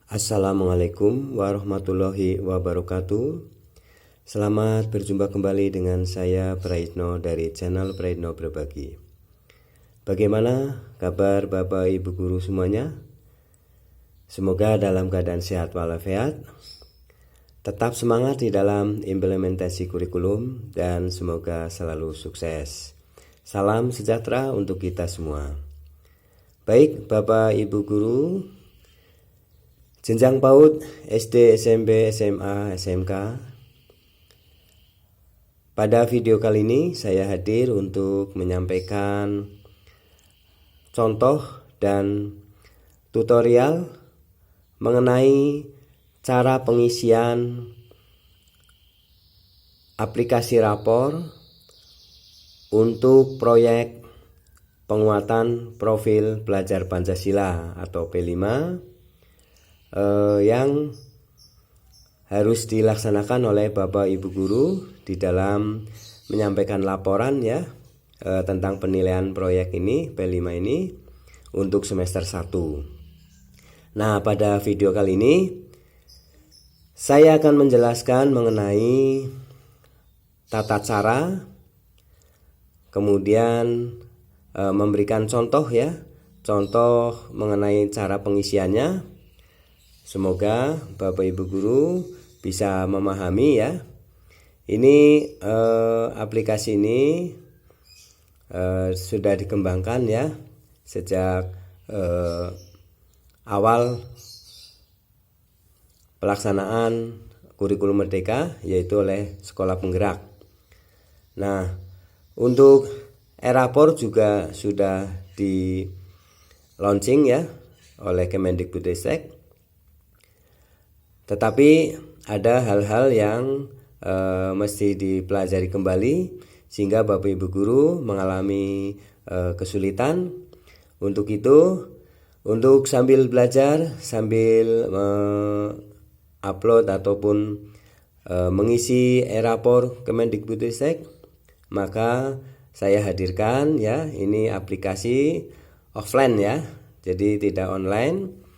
Assalamualaikum warahmatullahi wabarakatuh. Selamat berjumpa kembali dengan saya Praitno dari channel Praitno Berbagi. Bagaimana kabar Bapak Ibu Guru semuanya? Semoga dalam keadaan sehat walafiat, tetap semangat di dalam implementasi kurikulum, dan semoga selalu sukses. Salam sejahtera untuk kita semua. Baik Bapak Ibu Guru, jenjang PAUD, SD, SMP, SMA, SMK. Pada video kali ini saya hadir untuk menyampaikan contoh dan tutorial mengenai cara pengisian aplikasi rapor untuk proyek penguatan profil pelajar Pancasila atau P5 yang harus dilaksanakan oleh Bapak Ibu Guru di dalam menyampaikan laporan tentang penilaian proyek ini, P5 ini, untuk semester 1. Nah, pada video kali ini saya akan menjelaskan mengenai tata cara, kemudian memberikan contoh contoh mengenai cara pengisiannya. Semoga Bapak Ibu Guru bisa memahami Ini aplikasi ini sudah dikembangkan sejak awal pelaksanaan kurikulum merdeka, yaitu oleh Sekolah Penggerak. Nah, untuk e-rapor juga sudah di launching oleh Kemendikbudristek. Tetapi ada hal-hal yang mesti dipelajari kembali sehingga Bapak Ibu Guru mengalami kesulitan. Untuk itu, untuk sambil belajar, sambil upload ataupun mengisi e-rapor Kemendikbudristek, maka saya hadirkan ini aplikasi offline jadi tidak online.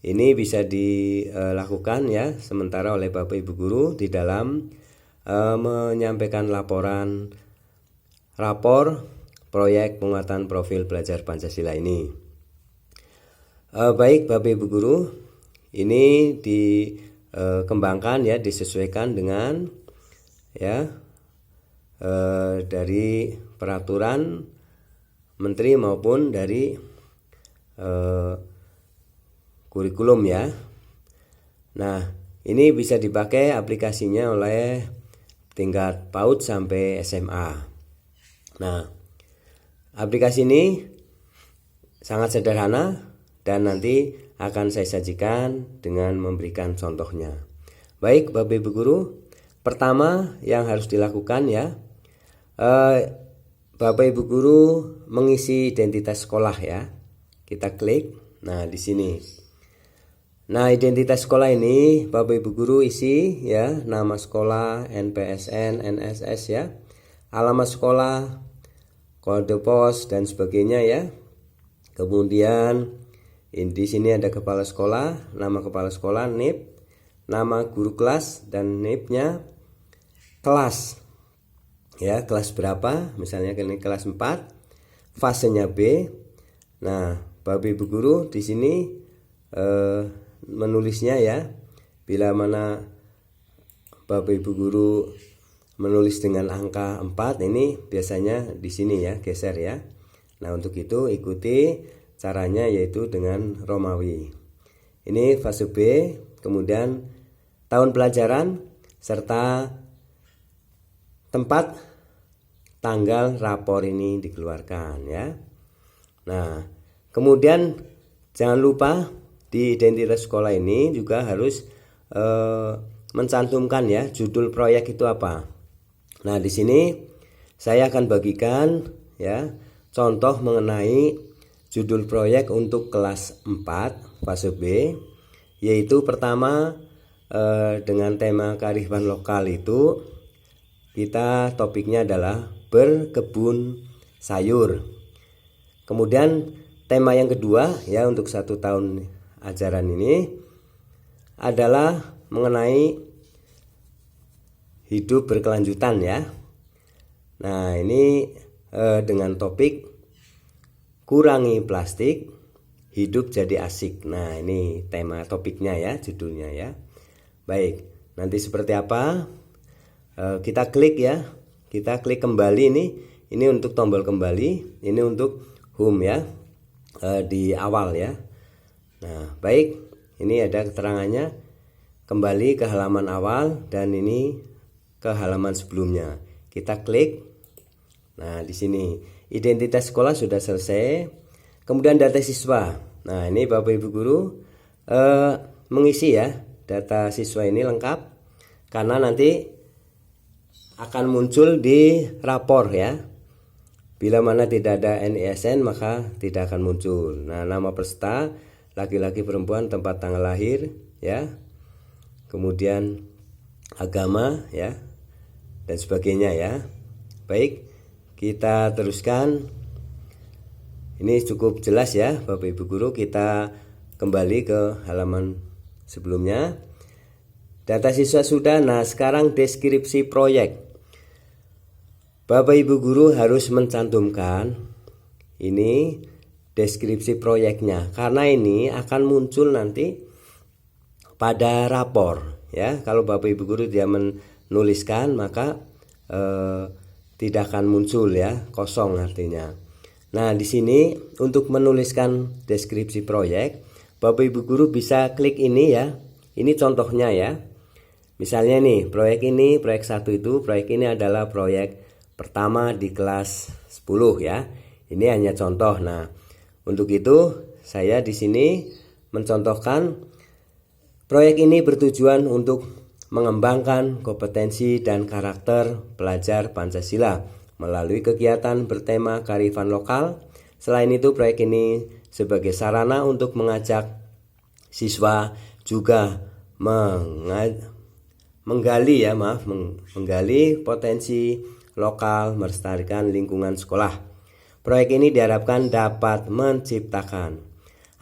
Ini bisa dilakukan sementara oleh Bapak Ibu Guru di dalam menyampaikan laporan rapor proyek penguatan profil pelajar Pancasila ini. Baik Bapak Ibu Guru, ini dikembangkan disesuaikan dengan dari peraturan menteri maupun dari kurikulum Nah, ini bisa dipakai aplikasinya oleh tingkat PAUD sampai SMA. Nah, aplikasi ini sangat sederhana dan nanti akan saya sajikan dengan memberikan contohnya. Baik Bapak Ibu Guru, pertama yang harus dilakukan Bapak Ibu Guru mengisi identitas sekolah Kita klik. Nah, di sini. Nah, identitas sekolah ini Bapak Ibu Guru isi nama sekolah, NPSN, NSS alamat sekolah, kode pos dan sebagainya Kemudian di sini ada kepala sekolah, nama kepala sekolah, NIP, nama guru kelas dan NIP-nya, kelas kelas berapa, misalnya ini kelas 4, fasenya B. Nah, Bapak Ibu Guru di sini menulisnya bila mana Bapak Ibu Guru menulis dengan angka 4, ini biasanya di sini geser Nah, untuk itu ikuti caranya, yaitu dengan Romawi. Ini fase B, kemudian tahun pelajaran serta tempat tanggal rapor ini dikeluarkan Nah, kemudian jangan lupa di identitas sekolah ini juga harus mencantumkan judul proyek itu apa. Nah, di sini saya akan bagikan contoh mengenai judul proyek untuk kelas 4 fase B, yaitu pertama dengan tema kearifan lokal itu kita topiknya adalah berkebun sayur. Kemudian tema yang kedua untuk 1 tahun ajaran ini adalah mengenai hidup berkelanjutan ya. Nah, ini dengan topik kurangi plastik, hidup jadi asik. Nah, ini tema topiknya ya, judulnya ya. Baik, nanti seperti apa? Kita klik ya. Kita klik kembali ini. Ini untuk tombol kembali, ini untuk home ya. Di awal ya. Nah, baik. Ini ada keterangannya. Kembali ke halaman awal dan ini ke halaman sebelumnya. Kita klik. Nah, di sini identitas sekolah sudah selesai. Kemudian data siswa. Nah, ini Bapak Ibu guru mengisi ya data siswa ini lengkap, karena nanti akan muncul di rapor ya. Bila mana tidak ada NISN maka tidak akan muncul. Nah, nama peserta laki-laki, perempuan, tempat tanggal lahir ya. Kemudian agama ya dan sebagainya ya. Baik, kita teruskan. Ini cukup jelas ya Bapak Ibu guru. Kita kembali ke halaman sebelumnya. Data siswa sudah. Nah, sekarang deskripsi proyek. Bapak Ibu guru harus mencantumkan ini deskripsi proyeknya, karena ini akan muncul nanti pada rapor ya. Kalau Bapak Ibu guru dia menuliskan maka tidak akan muncul ya, kosong artinya. Nah, di sini untuk menuliskan deskripsi proyek, Bapak Ibu guru bisa klik ini ya. Ini contohnya ya. Misalnya nih, proyek ini, proyek 1 itu, proyek ini adalah proyek pertama di kelas 10 ya. Ini hanya contoh. Nah, untuk itu saya di sini mencontohkan proyek ini bertujuan untuk mengembangkan kompetensi dan karakter pelajar Pancasila melalui kegiatan bertema kearifan lokal. Selain itu, proyek ini sebagai sarana untuk mengajak siswa juga menggali potensi lokal, melestarikan lingkungan sekolah. Proyek ini diharapkan dapat menciptakan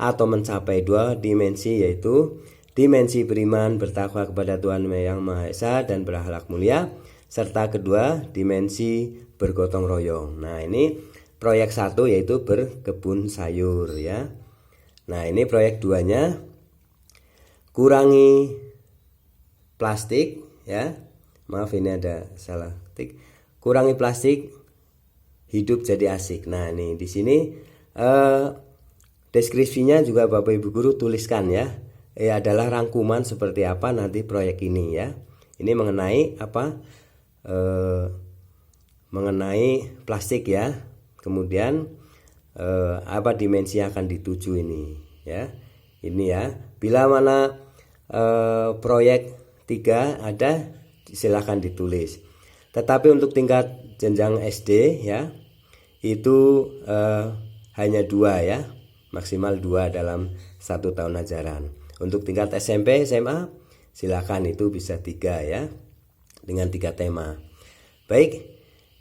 atau mencapai 2 dimensi, yaitu dimensi beriman bertakwa kepada Tuhan Yang Maha Esa dan berakhlak mulia, serta kedua dimensi bergotong royong. Nah, ini proyek 1 yaitu berkebun sayur ya. Nah, ini proyek 2-nya kurangi plastik ya. Maaf, ini ada salah ketik. Kurangi plastik, hidup jadi asik. Nah, ini di sini deskripsinya juga Bapak Ibu guru tuliskan ya. Adalah rangkuman seperti apa nanti proyek ini ya. Ini mengenai apa? Mengenai plastik ya. Kemudian apa dimensi yang akan dituju ini ya. Ini ya. Bila mana proyek 3 ada, silakan ditulis. Tetapi untuk tingkat jenjang SD ya, itu hanya 2 ya, maksimal 2 dalam 1 tahun ajaran. Untuk tingkat SMP, SMA, silakan itu bisa 3 ya, dengan 3 tema. Baik,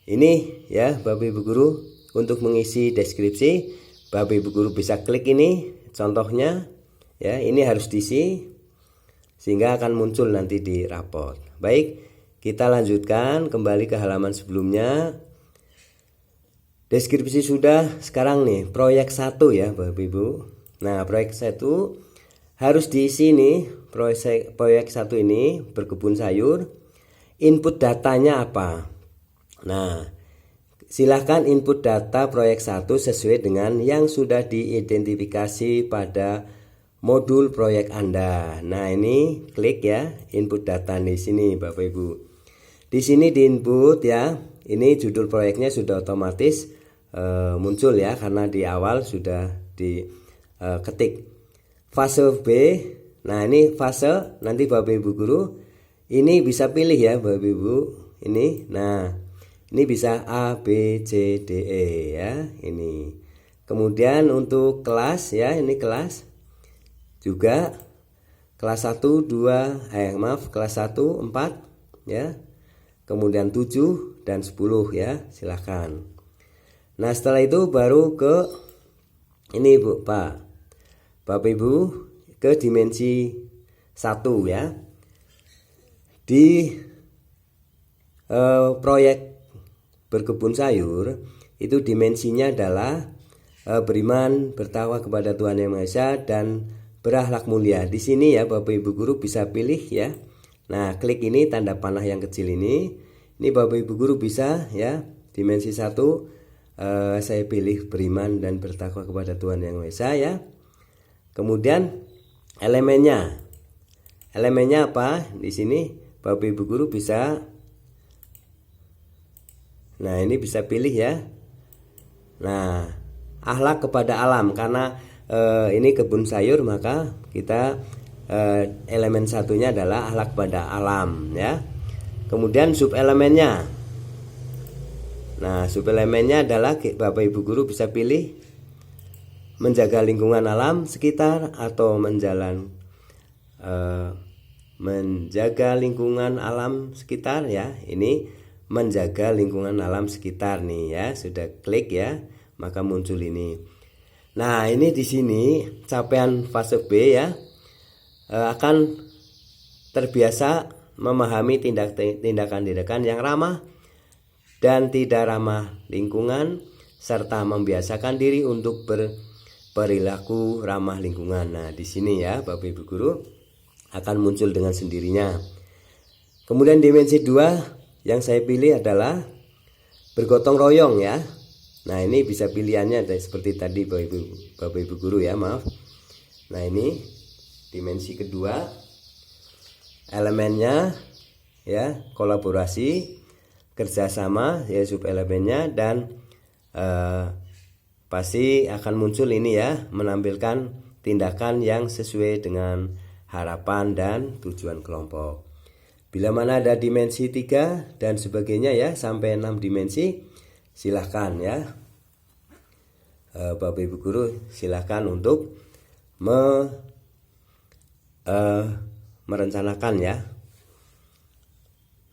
ini ya Bapak Ibu guru untuk mengisi deskripsi. Bapak Ibu guru bisa klik ini contohnya ya. Ini harus diisi sehingga akan muncul nanti di rapor. Baik, kita lanjutkan kembali ke halaman sebelumnya. Deskripsi sudah. Sekarang nih proyek 1 ya Bapak Ibu. Nah, proyek 1 harus diisi nih. Proyek 1 ini berkebun sayur. Input datanya apa? Nah, silahkan input data proyek 1 sesuai dengan yang sudah diidentifikasi pada modul proyek Anda. Nah, ini klik ya input data di sini Bapak Ibu. Di sini di input ya. Ini judul proyeknya sudah otomatis muncul ya, karena di awal sudah diketik. Fase B. Nah, ini fase nanti Bapak Ibu guru ini bisa pilih ya Bapak Ibu. Ini. Nah, ini bisa A, B, C, D, E ya. Ini. Kemudian untuk kelas ya, ini kelas juga kelas 1 2 kelas 1 4 ya. Kemudian 7 dan 10 ya, silahkan. Nah, setelah itu baru ke ini Bapak Ibu ke dimensi ya. Di proyek berkebun sayur itu dimensinya adalah beriman, bertakwa kepada Tuhan Yang Maha Esa, dan berakhlak mulia. Di sini ya Bapak Ibu guru bisa pilih ya. Nah, klik ini tanda panah yang kecil ini. Ini Bapak Ibu guru bisa ya, dimensi 1 saya pilih beriman dan bertakwa kepada Tuhan Yang Maha Esa ya. Kemudian elemennya apa? Di sini Bapak Ibu guru bisa, nah ini bisa pilih ya. Nah, akhlak kepada alam, karena ini kebun sayur, maka kita elemen satunya adalah akhlak kepada alam ya. Kemudian subelemennya, nah subelemennya adalah Bapak Ibu guru bisa pilih menjaga lingkungan alam sekitar atau menjaga lingkungan alam sekitar ya. Ini menjaga lingkungan alam sekitar nih ya. Sudah klik ya, maka muncul ini. Nah, ini di sini capaian fase B ya, akan terbiasa memahami tindakan-tindakan yang ramah dan tidak ramah lingkungan, serta membiasakan diri untuk berperilaku ramah lingkungan. Nah, di sini ya Bapak Ibu guru akan muncul dengan sendirinya. Kemudian dimensi 2 yang saya pilih adalah bergotong royong ya. Nah, ini bisa pilihannya seperti tadi Bapak Ibu guru ya, maaf. Nah, ini dimensi kedua, elemennya ya, kolaborasi, kerjasama ya, subelemennya, dan pasti akan muncul ini ya, menampilkan tindakan yang sesuai dengan harapan dan tujuan kelompok. Bila mana ada dimensi 3 dan sebagainya ya, sampai 6 dimensi, silahkan ya Bapak Ibu guru silahkan untuk merencanakan ya.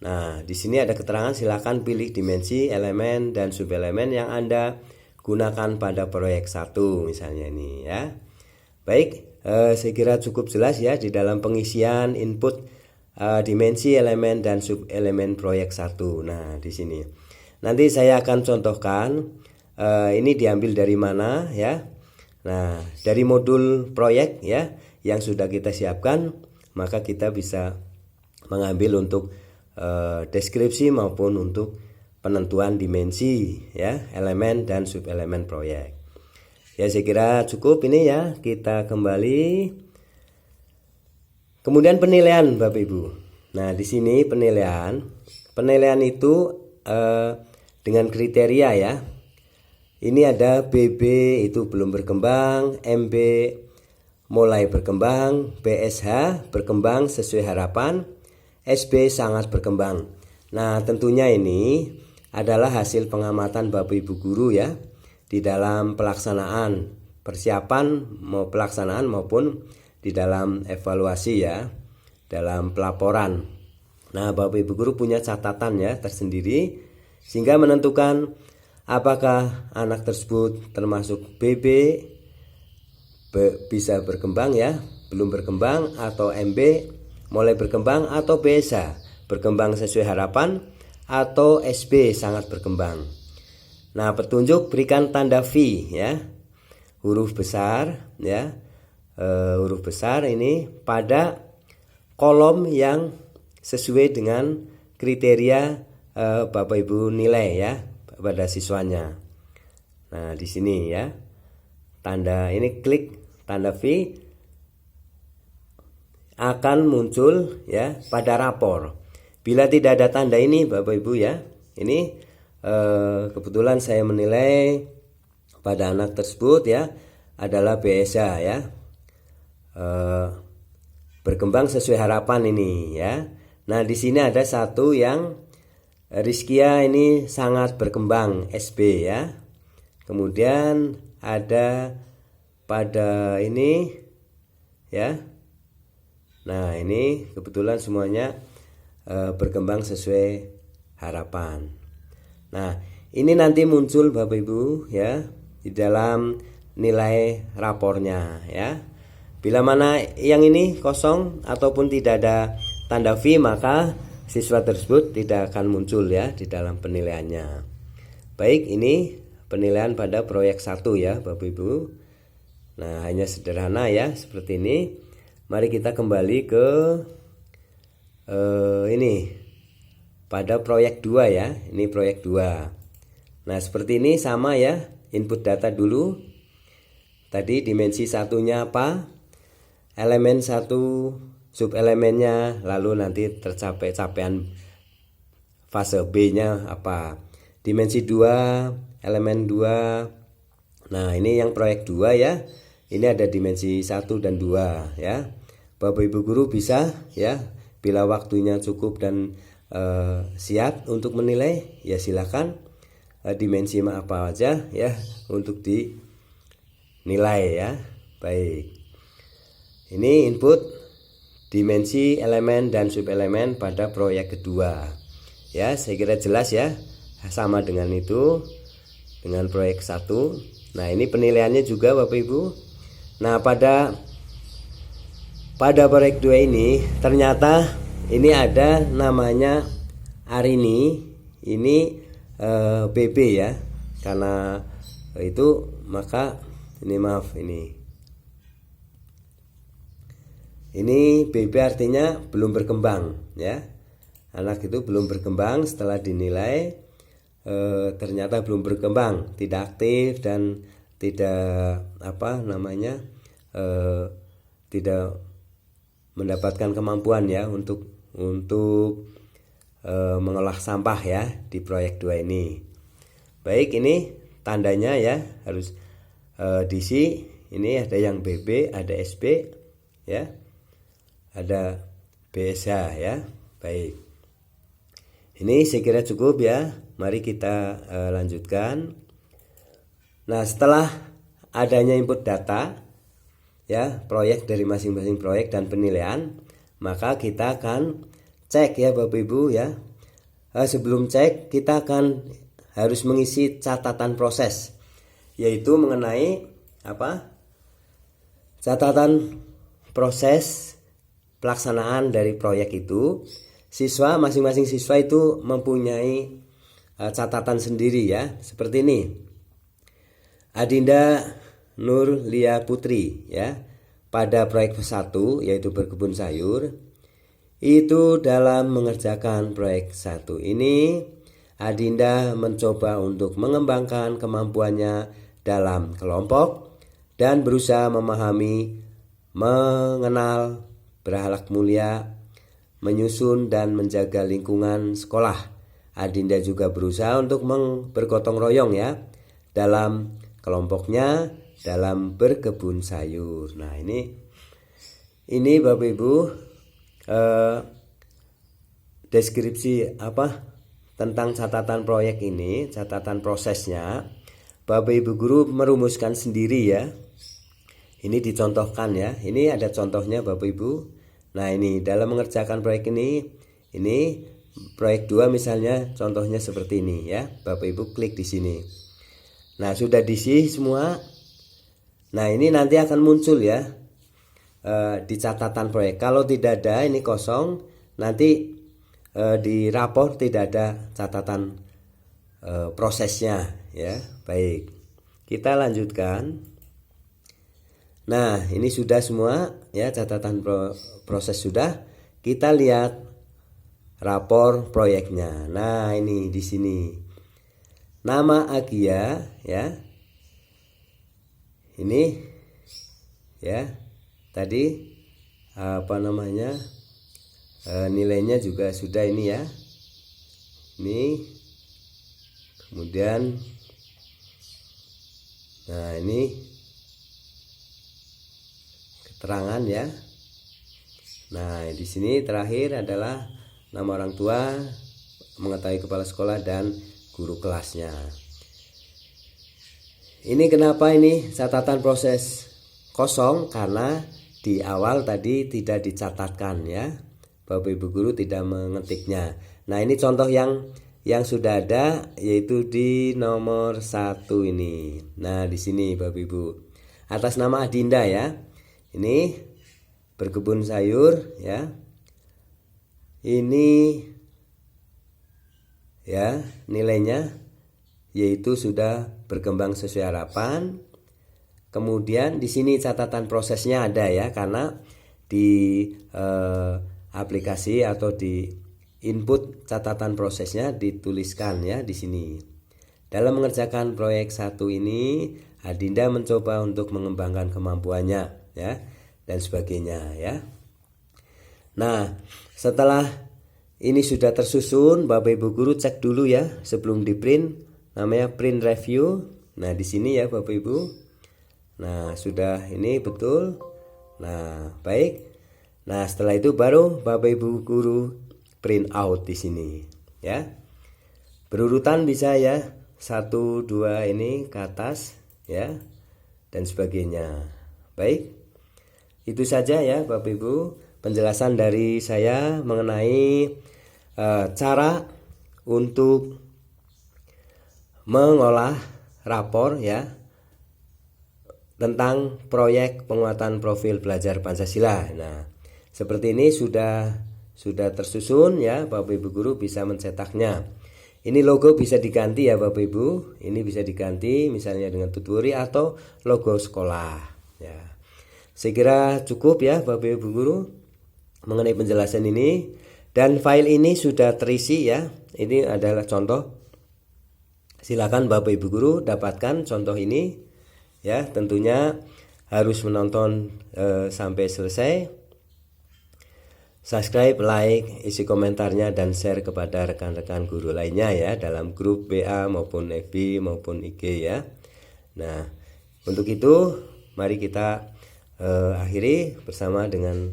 Nah, di sini ada keterangan, silahkan pilih dimensi, elemen, dan subelemen yang Anda gunakan pada proyek 1 misalnya ini ya. Baik, saya kira cukup jelas ya di dalam pengisian input dimensi, elemen, dan subelemen proyek 1. Nah, di sini nanti saya akan contohkan ini diambil dari mana ya. Nah, dari modul proyek ya yang sudah kita siapkan, maka kita bisa mengambil untuk deskripsi maupun untuk penentuan dimensi ya, elemen dan subelemen proyek. Ya, saya kira cukup ini ya. Kita kembali. Kemudian penilaian Bapak Ibu. Nah, di sini penilaian itu dengan kriteria ya. Ini ada BB itu belum berkembang, MB mulai berkembang, BSH berkembang sesuai harapan, SB sangat berkembang. Nah, tentunya ini adalah hasil pengamatan Bapak Ibu guru ya, di dalam pelaksanaan pelaksanaan maupun di dalam evaluasi ya, dalam pelaporan. Nah, Bapak Ibu guru punya catatan ya tersendiri, sehingga menentukan apakah anak tersebut termasuk BB bisa berkembang ya, belum berkembang, atau MB mulai berkembang, atau BSA berkembang sesuai harapan, atau SB sangat berkembang. Nah, petunjuk berikan tanda V ya, huruf besar ya, huruf besar ini pada kolom yang sesuai dengan kriteria Bapak Ibu nilai ya pada siswanya. Nah, di sini ya, tanda ini, klik tanda V akan muncul ya pada rapor. Bila tidak ada tanda ini Bapak Ibu ya, ini kebetulan saya menilai pada anak tersebut ya adalah BSA ya, berkembang sesuai harapan ini ya. Nah, di sini ada satu yang Rizkia ini sangat berkembang, SB ya. Kemudian ada pada ini ya. Nah, ini kebetulan semuanya berkembang sesuai harapan. Nah, ini nanti muncul Bapak Ibu ya di dalam nilai rapornya ya. Bila mana yang ini kosong ataupun tidak ada tanda V, maka siswa tersebut tidak akan muncul ya di dalam penilaiannya. Baik, ini penilaian pada proyek 1 ya Bapak Ibu. Nah, hanya sederhana ya seperti ini. Mari kita kembali ke ini pada proyek 2 ya. Ini proyek 2. Nah, seperti ini sama ya. Input data dulu. Tadi dimensi satunya apa? Elemen 1, subelemennya, lalu nanti tercapai capaian fase B-nya apa? Dimensi 2, elemen 2. Nah, ini yang proyek 2 ya. Ini ada dimensi 1 dan 2 ya. Bapak Ibu guru bisa ya, bila waktunya cukup dan siap untuk menilai, ya silakan dimensi apa aja ya untuk dinilai ya. Baik. Ini input dimensi elemen dan subelemen pada proyek kedua. Ya, saya kira jelas ya. Sama dengan itu dengan proyek 1. Nah, ini penilaiannya juga Bapak Ibu. Nah, pada proyek 2 ini ternyata ini ada namanya Arini. Ini BB ya. Karena itu maka ini maaf ini BB artinya belum berkembang ya. Anak itu belum berkembang, setelah dinilai ternyata belum berkembang, tidak aktif dan tidak tidak mendapatkan kemampuan ya untuk mengolah sampah ya di proyek 2 ini. Baik, ini tandanya ya harus diisi. Ini ada yang BB, ada SB ya, ada BSH ya. Baik, ini saya kira cukup ya. Mari kita lanjutkan. Nah, setelah adanya input data ya, proyek dari masing-masing proyek dan penilaian, maka kita akan cek ya Bapak Ibu ya. Sebelum cek, kita akan harus mengisi catatan proses, yaitu mengenai apa? Catatan proses pelaksanaan dari proyek itu. Masing-masing siswa itu mempunyai catatan sendiri ya, seperti ini. Adinda Nur Lia Putri ya, pada proyek 1 yaitu berkebun sayur, itu dalam mengerjakan proyek 1 ini Adinda mencoba untuk mengembangkan kemampuannya dalam kelompok dan berusaha memahami, mengenal, berakhlak mulia, menyusun dan menjaga lingkungan sekolah. Adinda juga berusaha untuk bergotong royong ya dalam kelompoknya dalam berkebun sayur. Nah, ini Bapak Ibu deskripsi tentang catatan proyek ini, catatan prosesnya. Bapak Ibu guru merumuskan sendiri ya. Ini dicontohkan ya. Ini ada contohnya Bapak Ibu. Nah, ini dalam mengerjakan proyek ini proyek 2 misalnya contohnya seperti ini ya. Bapak Ibu klik di sini. Nah, sudah diisi semua. Nah, ini nanti akan muncul ya di catatan proyek. Kalau tidak ada, ini kosong, nanti di rapor tidak ada catatan prosesnya ya. Baik, kita lanjutkan. Nah, ini sudah semua ya, catatan proses sudah. Kita lihat rapor proyeknya. Nah, ini di sini nama Agia ya. Ini ya, tadi nilainya juga sudah ini ya. Ini kemudian nah, ini keterangan ya. Nah, di sini terakhir adalah nama orang tua, mengetahui kepala sekolah dan guru kelasnya. Ini kenapa ini catatan proses kosong? Karena di awal tadi tidak dicatatkan ya. Bapak Ibu guru tidak mengetiknya. Nah, ini contoh yang sudah ada, yaitu di nomor 1 ini. Nah, di sini Bapak Ibu atas nama Adinda ya. Ini berkebun sayur ya. Ini ya nilainya yaitu sudah berkembang sesuai harapan. Kemudian di sini catatan prosesnya ada ya, karena di aplikasi atau di input catatan prosesnya dituliskan ya di sini. Dalam mengerjakan proyek 1 ini, Adinda mencoba untuk mengembangkan kemampuannya ya dan sebagainya ya. Nah, setelah ini sudah tersusun, Bapak Ibu guru cek dulu ya sebelum di print, namanya print review. Nah, di sini ya Bapak Ibu. Nah, sudah ini betul. Nah, baik. Nah, setelah itu baru Bapak Ibu guru print out di sini ya. Berurutan bisa ya. 1 2 ini ke atas ya dan sebagainya. Baik. Itu saja ya Bapak Ibu penjelasan dari saya mengenai cara untuk mengolah rapor ya tentang proyek penguatan profil belajar Pancasila. Nah, seperti ini sudah tersusun ya, Bapak Ibu guru bisa mencetaknya. Ini logo bisa diganti ya Bapak Ibu. Ini bisa diganti misalnya dengan tuturi atau logo sekolah ya. Saya kira cukup ya Bapak Ibu guru mengenai penjelasan ini, dan file ini sudah terisi ya. Ini adalah contoh. Silakan Bapak Ibu guru dapatkan contoh ini ya. Tentunya harus menonton sampai selesai. Subscribe, like, isi komentarnya dan share kepada rekan-rekan guru lainnya ya dalam grup WA maupun FB maupun IG ya. Nah, untuk itu mari kita akhiri bersama dengan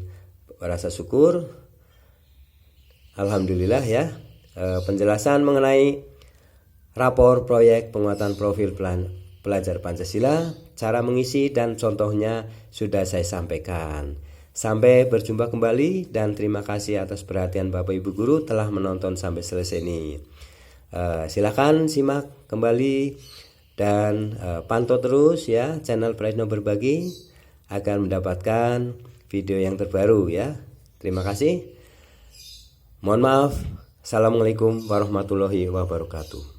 rasa syukur. Alhamdulillah ya, penjelasan mengenai rapor proyek penguatan profil pelajar Pancasila, cara mengisi dan contohnya sudah saya sampaikan. Sampai berjumpa kembali dan terima kasih atas perhatian Bapak Ibu guru telah menonton sampai selesai ini. Silakan simak kembali dan pantau terus ya channel Praitno Berbagi agar mendapatkan video yang terbaru ya. Terima kasih. Mohon maaf. Assalamualaikum warahmatullahi wabarakatuh.